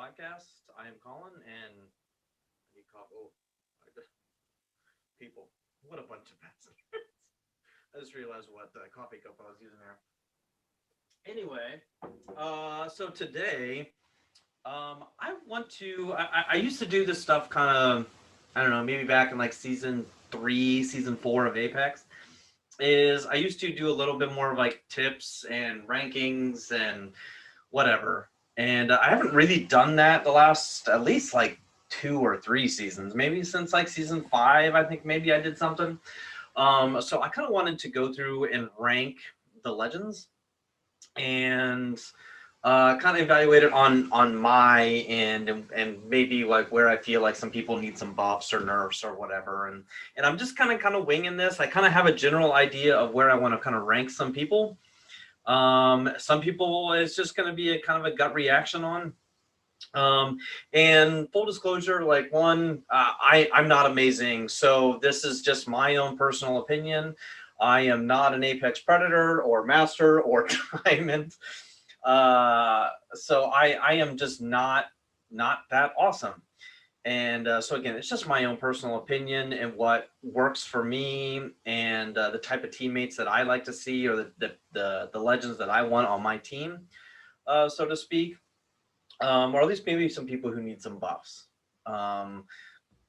podcast. I am Colin, and you call people. What a bunch of passengers! I just realized what coffee cup I was using there. Anyway, so today, I want to. I used to do this stuff kind of. I don't know, maybe back in like season 3, season 4 of Apex. Is I used to do a little bit more of like tips and rankings and whatever. And I haven't really done that the last at least like 2 or 3 seasons, maybe since like season 5. I think maybe I did something. So I kind of wanted to go through and rank the legends and kind of evaluate it on my end and maybe like where I feel like some people need some buffs or nerfs or whatever. And I'm just kind of winging this. I kind of have a general idea of where I want to kind of rank some people. Some people it's just going to be a kind of a gut reaction on. And full disclosure, like I'm not amazing. So this is just my own personal opinion. I am not an Apex Predator or Master or Diamond. So I am just not that awesome. And so again, it's just my own personal opinion and what works for me and the type of teammates that I like to see or the legends that I want on my team, so to speak. Or at least maybe some people who need some buffs.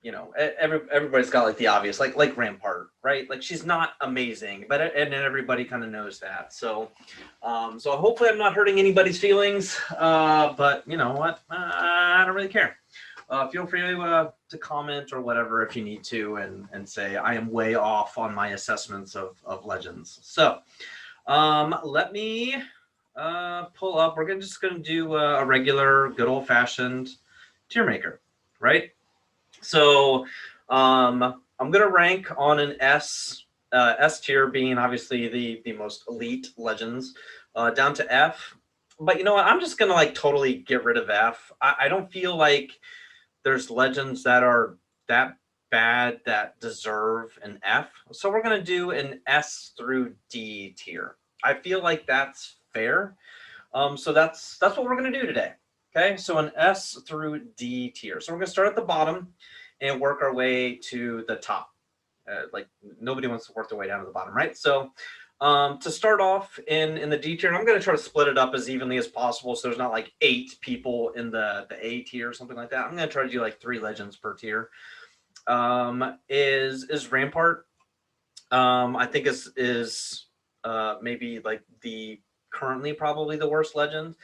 Everybody's got like the obvious, like Rampart, right? Like she's not amazing, but and everybody kind of knows that. So hopefully I'm not hurting anybody's feelings. But you know what? I don't really care. Feel free to comment or whatever if you need to, and say I am way off on my assessments of legends. So let me pull up. We're just going to do a regular, good old-fashioned tier maker, right? So I'm going to rank on an S tier, being obviously the most elite legends, down to F. But you know what? I'm just going to like totally get rid of F. I don't feel like there's legends that are that bad that deserve an F. So we're going to do an S through D tier. I feel like that's fair. So that's what we're going to do today. Okay, so an S through D tier. So we're going to start at the bottom and work our way to the top. Like nobody wants to work their way down to the bottom, right? So to start off in the D tier, I'm going to try to split it up as evenly as possible, so there's not like 8 people in the A tier or something like that. I'm going to try to do like 3 legends per tier. Is Rampart? I think is maybe like the currently probably the worst legend.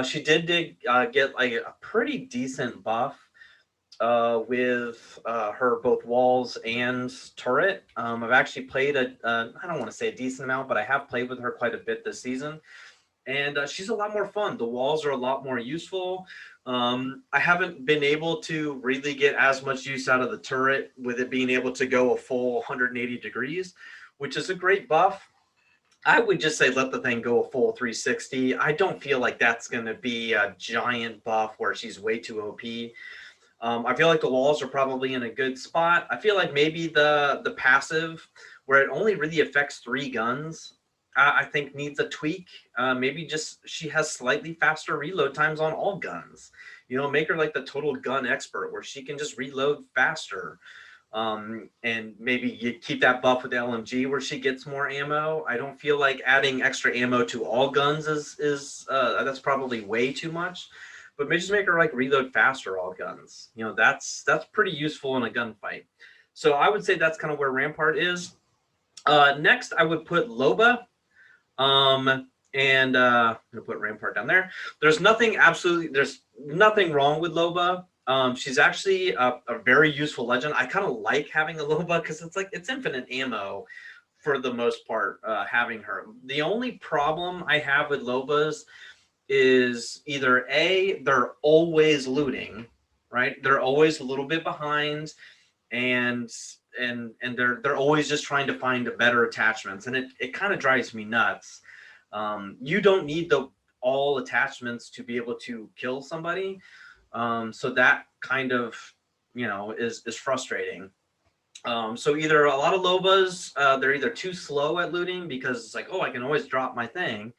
She did get like a pretty decent buff with her both walls and turret. I've actually played I don't want to say a decent amount, but I have played with her quite a bit this season. And she's a lot more fun. The walls are a lot more useful. I haven't been able to really get as much use out of the turret with it being able to go a full 180 degrees, which is a great buff. I would just say let the thing go a full 360. I don't feel like that's going to be a giant buff where she's way too OP. I feel like the walls are probably in a good spot. I feel like maybe the passive, where it only really affects 3 guns, I think needs a tweak. Maybe just she has slightly faster reload times on all guns. You know, make her like the total gun expert where she can just reload faster. And maybe you keep that buff with the LMG where she gets more ammo. I don't feel like adding extra ammo to all guns is that's probably way too much. But maybe just make her like reload faster all guns. You know, that's pretty useful in a gunfight. So I would say that's kind of where Rampart is. Next, I would put Loba. And I'm gonna put Rampart down there. There's nothing wrong with Loba. She's actually a very useful legend. I kind of like having a Loba because it's infinite ammo for the most part, having her. The only problem I have with Lobas is either A, they're always looting, right? They're always a little bit behind, and they're always just trying to find better attachments, and it kind of drives me nuts. You don't need all attachments to be able to kill somebody, so that kind of is frustrating. So either a lot of Lobas, they're either too slow at looting because it's like, oh, I can always drop my thing,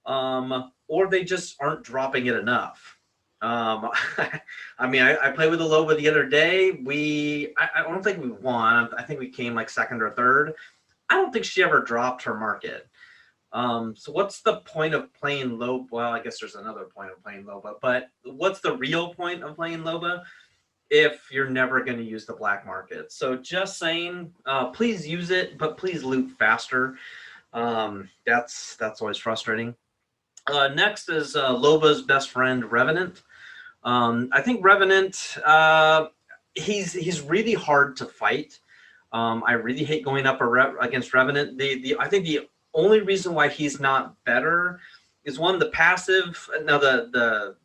or they just aren't dropping it enough. Um, I mean, I played with the Loba the other day. I don't think we won. I think we came like second or third. I don't think she ever dropped her market. So what's the point of playing Loba? Well, I guess there's another point of playing Loba, but what's the real point of playing Loba if you're never going to use the black market? So just saying, please use it, but please loot faster. That's always frustrating. Next is Loba's best friend, Revenant. I think Revenant, he's really hard to fight. I really hate going up against Revenant. I think the only reason why he's not better is one, the passive. Now the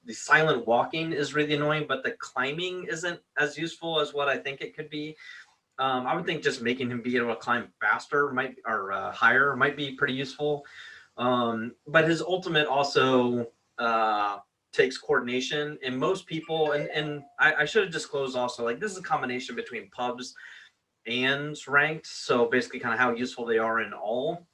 silent walking is really annoying, but the climbing isn't as useful as what I think it could be. I would think just making him be able to climb faster higher might be pretty useful. But his ultimate also takes coordination, and most people, and I should have disclosed also, like, this is a combination between pubs and ranked, so basically kind of how useful they are in all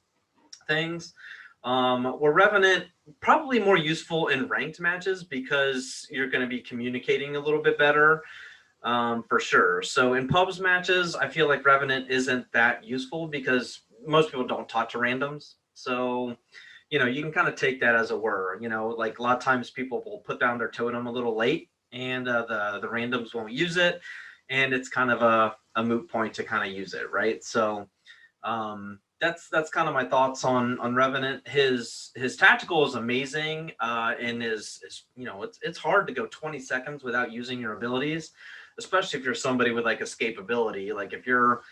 things. Where Revenant probably more useful in ranked matches because you're going to be communicating a little bit better, for sure. So in pubs matches, I feel like Revenant isn't that useful because most people don't talk to randoms. So, you know, you can kind of take that as a word. You know, like a lot of times people will put down their totem a little late, and the randoms won't use it, and it's kind of a moot point to kind of use it, right? So that's kind of my thoughts on Revenant. His tactical is amazing, and is you know, it's hard to go 20 seconds without using your abilities, especially if you're somebody with like escapability. Like if you're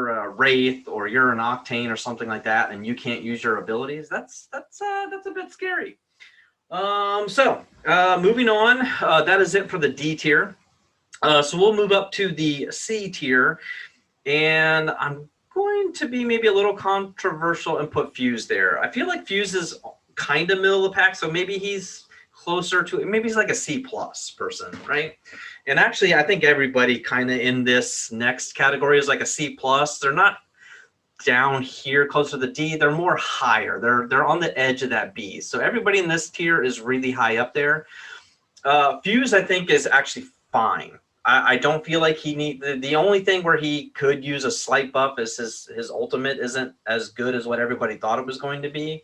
a Wraith or you're an Octane or something like that, and you can't use your abilities, that's a bit scary. Moving on, that is it for the D tier. So we'll move up to the C tier, and I'm going to be maybe a little controversial and put Fuse there. I feel like Fuse is kind of middle of the pack, so maybe he's closer to, maybe he's like a C plus person, right? And actually, I think everybody kind of in this next category is like a C plus. They're not down here close to the D. They're more higher. They're on the edge of that B. So everybody in this tier is really high up there. Fuse, I think, is actually fine. I don't feel like he the only thing where he could use a slight buff is his ultimate isn't as good as what everybody thought it was going to be.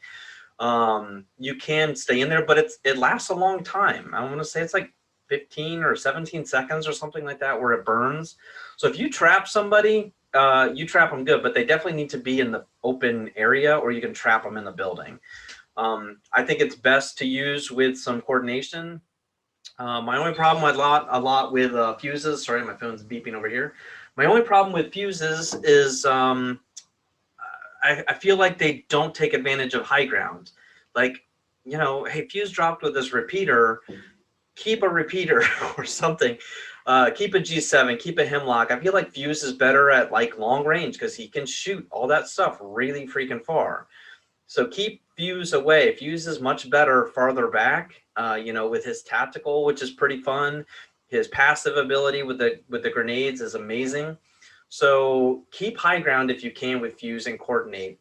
You can stay in there, but it lasts a long time. I want to say it's like 15 or 17 seconds or something like that where it burns. So if you trap somebody, you trap them good, but they definitely need to be in the open area, or you can trap them in the building. I think it's best to use with some coordination. My only problem a lot with fuses, sorry, my phone's beeping over here. My only problem with fuses is I feel like they don't take advantage of high ground. Like, you know, hey, Fuse dropped with this repeater, keep a repeater or something. Keep a G7, keep a Hemlock. I feel like Fuse is better at like long range because he can shoot all that stuff really freaking far. So keep Fuse away. Fuse is much better farther back, you know, with his tactical, which is pretty fun. His passive ability with the grenades is amazing. So keep high ground if you can with Fuse and coordinate.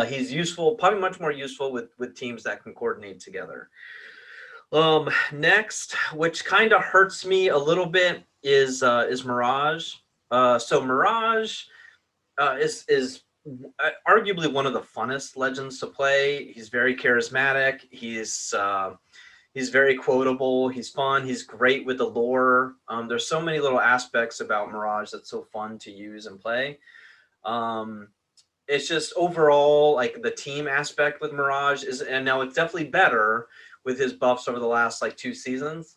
He's useful, probably much more useful with teams that can coordinate together. Next, which kind of hurts me a little bit, is Mirage. So Mirage is arguably one of the funnest legends to play. He's very charismatic. He's very quotable. He's fun. He's great with the lore. There's so many little aspects about Mirage that's so fun to use and play. It's just overall, like, the team aspect with Mirage is, and now it's definitely better with his buffs over the last like 2 seasons,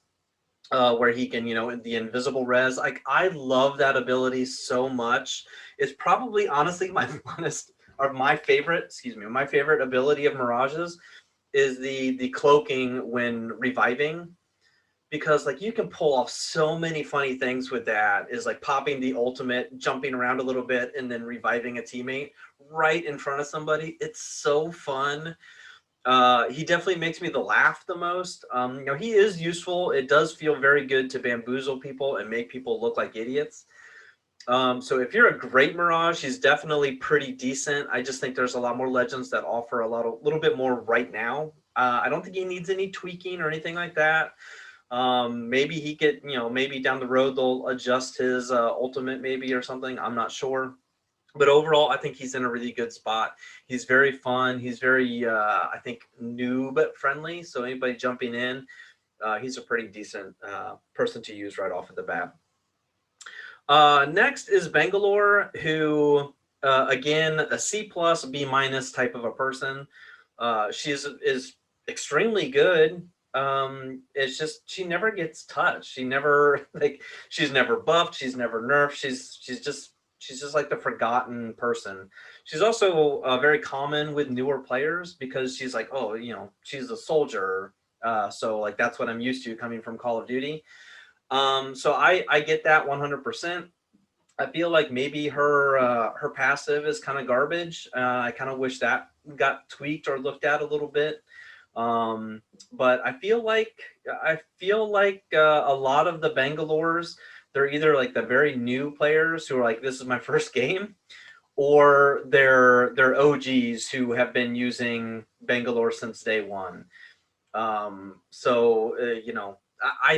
where he can, you know, the invisible res. Like, I love that ability so much. It's probably honestly my favorite ability of Mirage's is the cloaking when reviving, because like you can pull off so many funny things with that. Is like popping the ultimate, jumping around a little bit, and then reviving a teammate right in front of somebody. It's so fun. He definitely makes me laugh the most. You know, he is useful. It does feel very good to bamboozle people and make people look like idiots. So if you're a great Mirage, he's definitely pretty decent. I just think there's a lot more legends that offer a little bit more right now. I don't think he needs any tweaking or anything like that. Maybe he could, maybe down the road they'll adjust his ultimate maybe or something. I'm not sure. But overall, I think he's in a really good spot. He's very fun. He's very, I think, noob friendly. So anybody jumping in, he's a pretty decent person to use right off of the bat. Next is Bangalore, who, again, a C plus, B minus type of a person. She is extremely good. It's just she never gets touched. She never she's never buffed. She's never nerfed. She's just like the forgotten person. She's also very common with newer players because she's like, oh, she's a soldier. So like that's what I'm used to coming from Call of Duty. So I get that 100%. I feel like maybe her passive is kind of garbage. I kind of wish that got tweaked or looked at a little bit. But I feel like a lot of the Bangalores, they're either like the very new players who are like, this is my first game, or they're OGs who have been using Bangalore since day one. I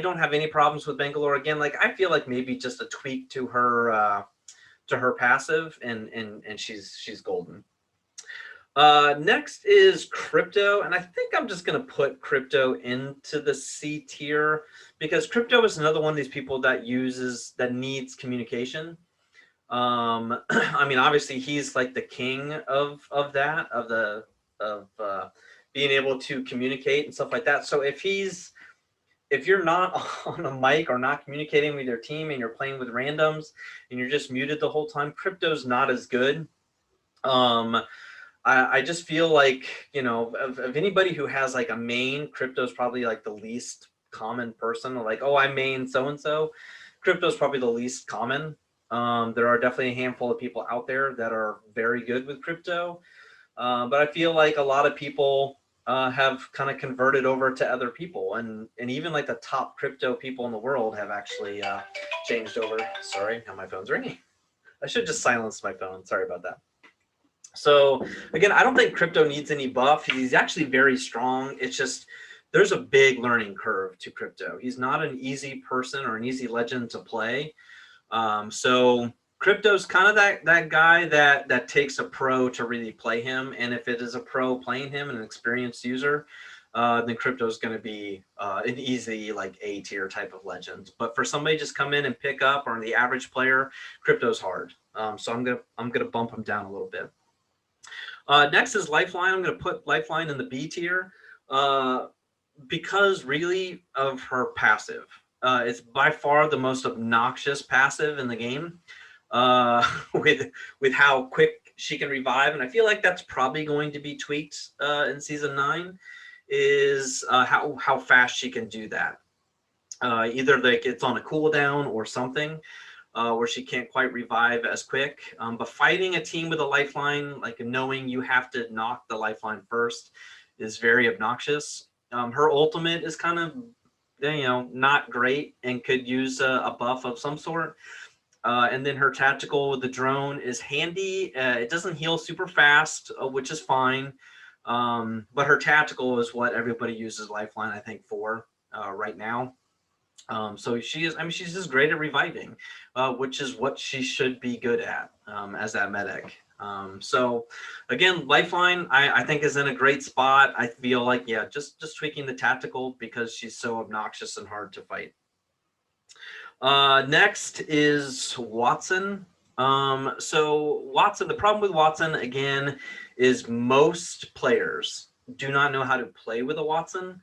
don't have any problems with Bangalore. Again, like I feel like maybe just a tweak to her passive, and she's golden. Next is Crypto, and I think I'm just going to put Crypto into the C tier because Crypto is another one of these people that needs communication. I mean, obviously he's like the king of being able to communicate and stuff like that. So if you're not on a mic or not communicating with your team and you're playing with randoms and you're just muted the whole time, Crypto's not as good. I just feel like, of anybody who has like a main, Crypto's probably like the least common person. Like, oh, I main so-and-so. Crypto's probably the least common. There are definitely a handful of people out there that are very good with Crypto. But I feel like a lot of people have kind of converted over to other people. And even like the top Crypto people in the world have actually changed over. Sorry, now my phone's ringing. I should just silence my phone. Sorry about that. So again, I don't think Crypto needs any buff. He's actually very strong. It's just there's a big learning curve to Crypto. He's not an easy person or an easy legend to play. So Crypto's kind of that guy that takes a pro to really play him. And if it is a pro playing him, an experienced user, then Crypto's going to be an easy like A tier type of legend. But for somebody just come in and pick up, or the average player, Crypto's hard. So I'm gonna bump him down a little bit. Next is Lifeline. I'm going to put Lifeline in the B tier because really of her passive. It's by far the most obnoxious passive in the game with how quick she can revive. And I feel like that's probably going to be tweaked in Season 9 is how fast she can do that. Either like it's on a cooldown or something. Where she can't quite revive as quick. But fighting a team with a lifeline, like knowing you have to knock the lifeline first, is very obnoxious. Her ultimate is kind of, not great and could use a buff of some sort. And then her tactical with the drone is handy. It doesn't heal super fast, which is fine. But her tactical is what everybody uses lifeline, I think, for right now. So she's just great at reviving, which is what she should be good at as that medic. So again, Lifeline, I think is in a great spot. I feel like, just tweaking the tactical because she's so obnoxious and hard to fight. Next is Watson. So Watson, the problem with Watson, again, is most players do not know how to play with a Watson.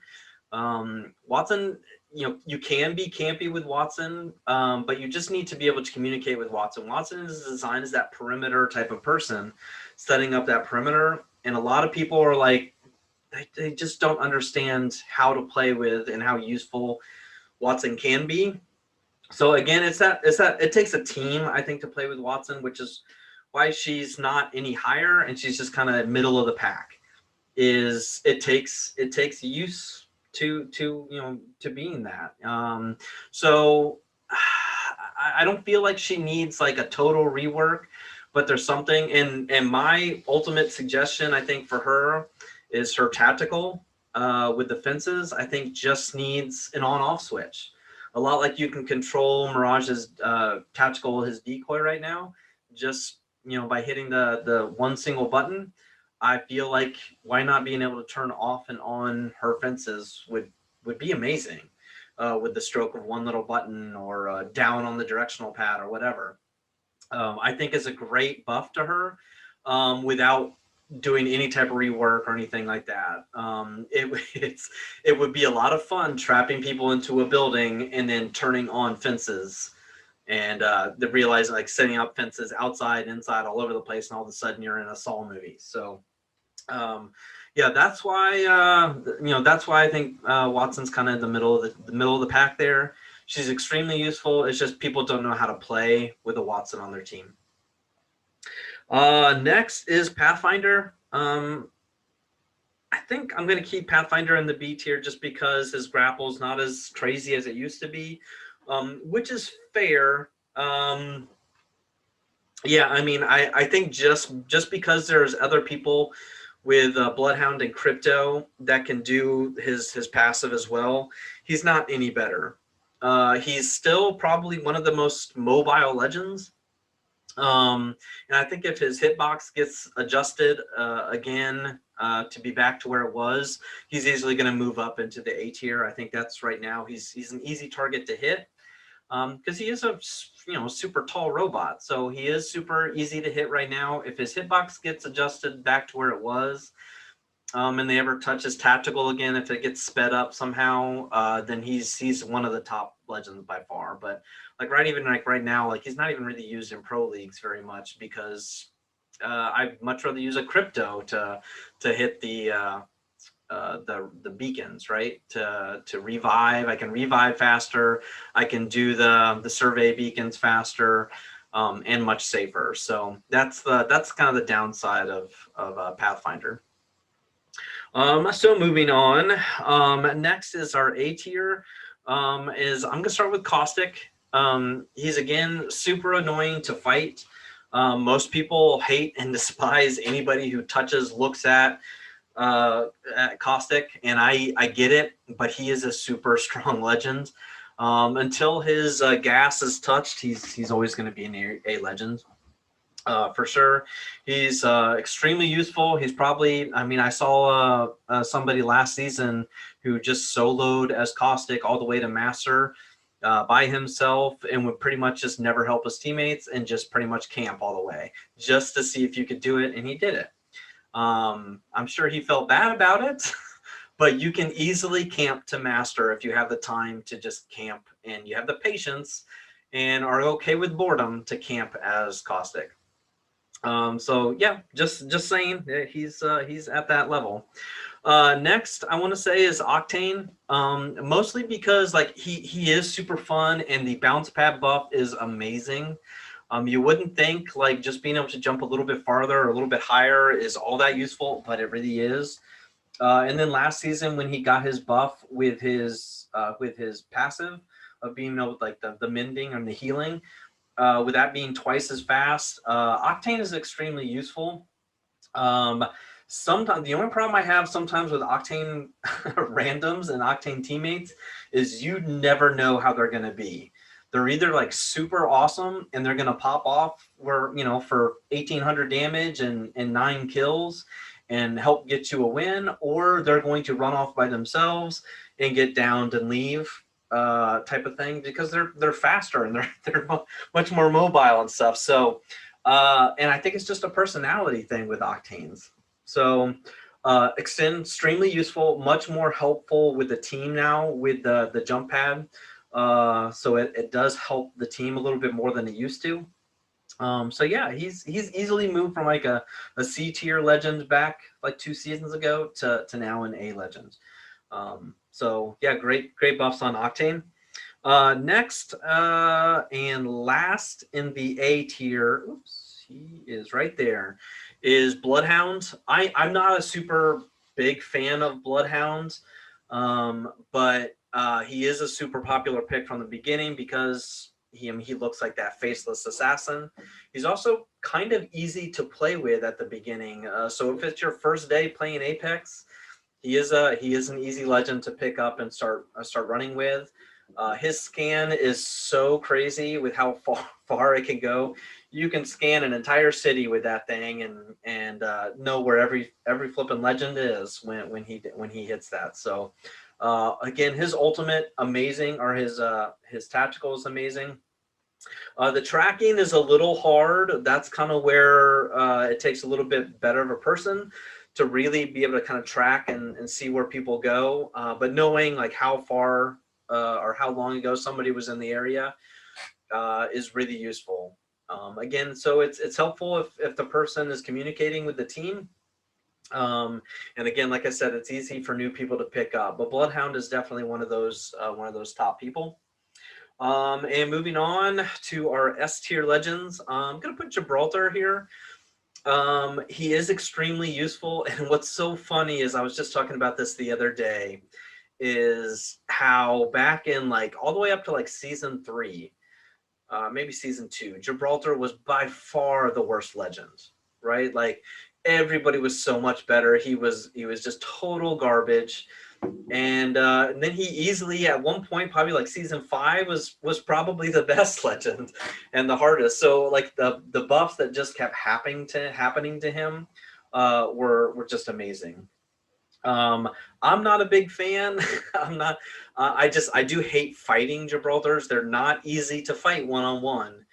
Watson, you can be campy with Watson, but you just need to be able to communicate with Watson. Watson is designed as that perimeter type of person, setting up that perimeter. And a lot of people are like, they just don't understand how to play with and how useful Watson can be. So again, it takes a team, I think, to play with Watson, which is why she's not any higher and she's just kind of middle of the pack. It takes use to being that. So I don't feel like she needs like a total rework, but there's something. And my ultimate suggestion, I think, for her is her tactical. with the fences, I think just needs an on-off switch. A lot like you can control Mirage's tactical, his decoy right now, just by hitting the one single button. I feel like why not being able to turn off and on her fences would be amazing with the stroke of one little button or down on the directional pad or whatever. I think is a great buff to her without doing any type of rework or anything like that. It would be a lot of fun trapping people into a building and then turning on fences and the realize like setting up fences outside, inside, all over the place, and all of a sudden you're in a Saw movie. So yeah, that's why that's why I think Watson's kind of in the middle of the middle of the pack there. She's extremely useful. It's just people don't know how to play with a Watson on their team. Next is Pathfinder. I think I'm going to keep Pathfinder in the B tier just because his grapple's not as crazy as it used to be, which is fair. Yeah, I mean, I think just because there's other people with Bloodhound and Crypto that can do his passive as well, he's not any better. He's still probably one of the most mobile legends. And I think if his hitbox gets adjusted again to be back to where it was, he's easily going to move up into the A tier. I think that's right now he's an easy target to hit because he is a super tall robot, so he is super easy to hit right now. If his hitbox gets adjusted back to where it was, and they ever touch his tactical again, if it gets sped up somehow, then he's one of the top legends by far. But right now, like he's not even really used in pro leagues very much because I'd much rather use a Crypto to hit the beacons, right? To revive. I can revive faster. I can do the survey beacons faster, and much safer. So that's kind of the downside of Pathfinder. So moving on. Next is our A tier. I'm gonna start with Caustic. He's again super annoying to fight. Most people hate and despise anybody who touches, looks at Caustic, and I get it, but he is a super strong legend. Until his gas is touched, he's always going to be an A legend. For sure. He's extremely useful. He's probably, I mean, I saw somebody last season who just soloed as Caustic all the way to Master by himself and would pretty much just never help his teammates and just pretty much camp all the way just to see if you could do it, and he did it. I'm sure he felt bad about it, but you can easily camp to Master if you have the time to just camp and you have the patience and are okay with boredom to camp as Caustic. So yeah, just saying he's at that level. Next I want to say is Octane, mostly because like he is super fun and the bounce pad buff is amazing. You wouldn't think like just being able to jump a little bit farther or a little bit higher is all that useful, but it really is. And then last season when he got his buff with his passive of being able like the mending and the healing, with that being twice as fast, Octane is extremely useful. Sometimes the only problem I have sometimes with Octane randoms and Octane teammates is you never know how they're going to be. They're either like super awesome and they're going to pop off for 1,800 damage and 9 kills and help get you a win, or they're going to run off by themselves and get downed and leave. Type of thing, because they're faster and they're much more mobile and stuff. So and I think it's just a personality thing with Octanes. So Extend, extremely useful, much more helpful with the team now with the jump pad. So it does help the team a little bit more than it used to. So yeah, he's easily moved from like a C tier legend back like 2 seasons ago to now an A legend. So yeah, great buffs on Octane. Next and last in the A tier, oops, he is right there, is Bloodhound. I'm not a super big fan of Bloodhound, but he is a super popular pick from the beginning because he looks like that faceless assassin. He's also kind of easy to play with at the beginning. So if it's your first day playing Apex, he is an easy legend to pick up and start running with. His scan is so crazy with how far it can go. You can scan an entire city with that thing and know where every flipping legend is when he hits that. So again, his ultimate amazing, or his tactical is amazing. The tracking is a little hard. That's kind of where it takes a little bit better of a person to really be able to kind of track and see where people go. But knowing like how far or how long ago somebody was in the area is really useful. Again, so it's helpful if the person is communicating with the team. And again, like I said, it's easy for new people to pick up. But Bloodhound is definitely one of those top people. And moving on to our S tier legends, I'm going to put Gibraltar here. He is extremely useful. And what's so funny is I was just talking about this the other day, is how back in like all the way up to like season 3, maybe season 2, Gibraltar was by far the worst legend, right? Like everybody was so much better. He was just total garbage. And then he easily, at one point, probably like season 5, was probably the best legend and the hardest. So like the buffs that just kept happening to him were just amazing. I'm not a big fan. I'm not. I do hate fighting Gibraltars. They're not easy to fight one-on-one.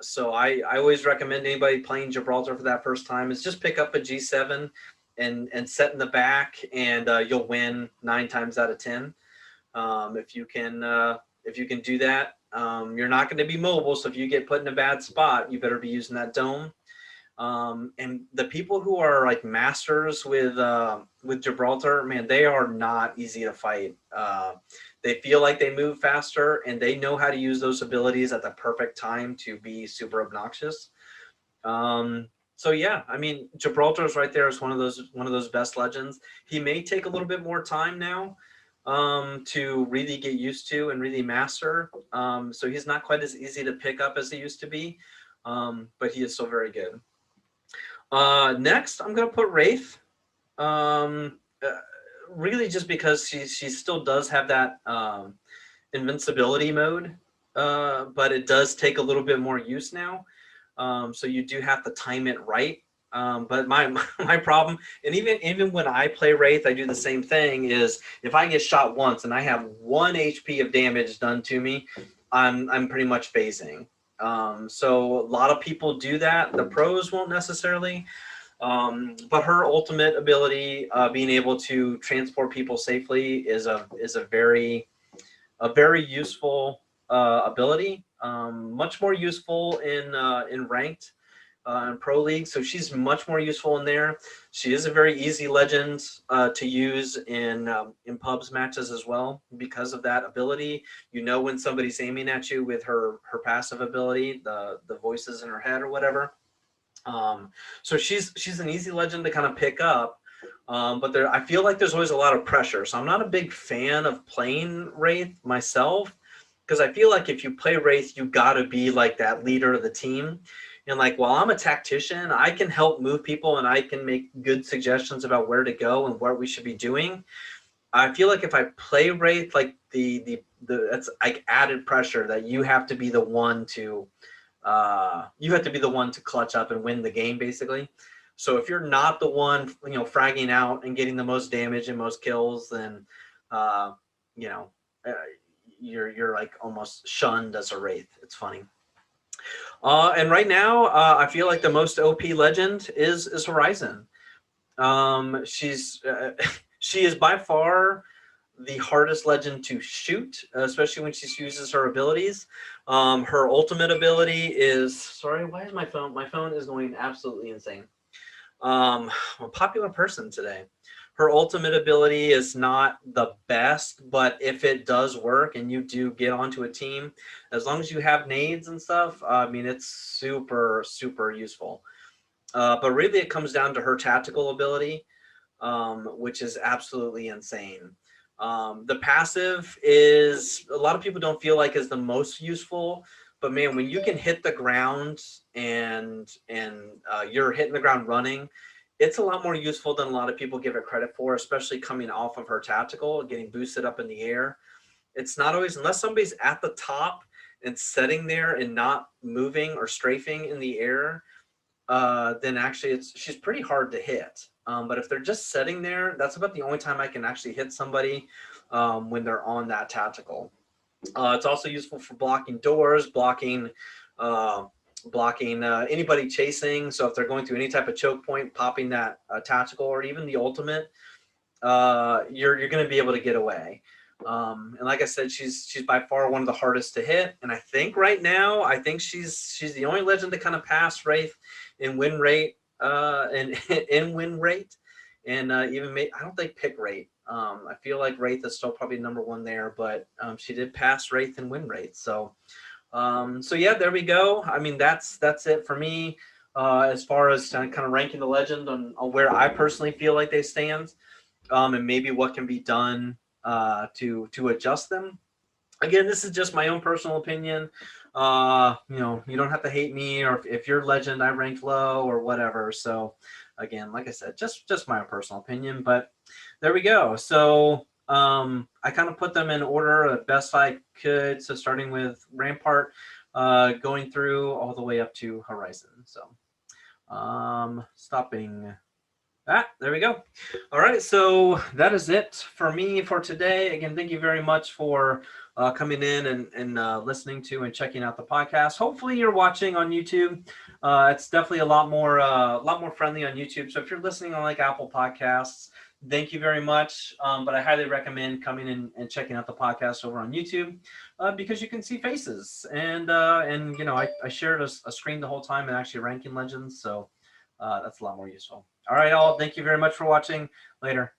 So I always recommend anybody playing Gibraltar for that first time is just pick up a G7 and set in the back, and you'll win 9 times out of 10. If you can do that, you're not going to be mobile. So if you get put in a bad spot, you better be using that dome. And the people who are like masters with Gibraltar, man, they are not easy to fight. They feel like they move faster, and they know how to use those abilities at the perfect time to be super obnoxious. So yeah, I mean, Gibraltar's right there is one of those best legends. He may take a little bit more time now to really get used to and really master. So he's not quite as easy to pick up as he used to be, but he is still very good. Next, I'm going to put Wraith. Really just because she still does have that invincibility mode, but it does take a little bit more use now. So you do have to time it right. But my problem, and even when I play Wraith, I do the same thing, is if I get shot once and I have 1 HP of damage done to me, I'm pretty much phasing. So a lot of people do that. The pros won't necessarily. But her ultimate ability, being able to transport people safely, is a very useful ability. Much more useful in ranked and pro league. So she's much more useful in there. She is a very easy legend to use in pubs matches as well because of that ability. You know when somebody's aiming at you with her passive ability, the voices in her head or whatever. So she's an easy legend to kind of pick up. But I feel like there's always a lot of pressure. So I'm not a big fan of playing Wraith myself, because I feel like if you play Wraith, you got to be like that leader of the team. And like, while I'm a tactician, I can help move people and I can make good suggestions about where to go and what we should be doing. I feel like if I play Wraith, like that's like added pressure that you have to be the one to clutch up and win the game, basically. So if you're not the one, fragging out and getting the most damage and most kills, then you're like almost shunned as a Wraith. It's funny. And right now, I feel like the most OP legend is Horizon. She is by far the hardest legend to shoot, especially when she uses her abilities. Her ultimate ability is, sorry, why is my phone is going absolutely insane. I'm a popular person today. Her ultimate ability is not the best, but if it does work and you do get onto a team, as long as you have nades and stuff, I mean, it's super, super useful. But really it comes down to her tactical ability, which is absolutely insane. The passive is, a lot of people don't feel like is the most useful, but man, when you can hit the ground and you're hitting the ground running, it's a lot more useful than a lot of people give it credit for, especially coming off of her tactical, getting boosted up in the air. It's not always, unless somebody's at the top and sitting there and not moving or strafing in the air, then actually she's pretty hard to hit. But if they're just sitting there, that's about the only time I can actually hit somebody, when they're on that tactical. It's also useful for blocking doors, blocking anybody chasing. So if they're going through any type of choke point, popping that tactical or even the ultimate, you're going to be able to get away. And like I said, she's by far one of the hardest to hit. And I think right now, I think she's the only legend to kind of pass Wraith in win rate, and in win rate, and even I don't think pick rate. I feel like Wraith is still probably number one there, but she did pass Wraith in win rate. So yeah, there we go. I mean, that's it for me, as far as kind of ranking the legend on where I personally feel like they stand, and maybe what can be done to adjust them. Again, this is just my own personal opinion. You don't have to hate me, or if you're legend, I ranked low or whatever. So again, like I said, just my own personal opinion, but there we go. So I kind of put them in order the best I could. So starting with Rampart, going through all the way up to Horizon. So stopping that. There we go. All right. So that is it for me for today. Again, thank you very much for coming in and listening to and checking out the podcast. Hopefully you're watching on YouTube. It's definitely a lot more friendly on YouTube. So if you're listening on like Apple Podcasts, thank you very much. But I highly recommend coming in and checking out the podcast over on YouTube, because you can see faces and I shared a screen the whole time and actually ranking legends. So that's a lot more useful. All right, all. Thank you very much for watching. Later.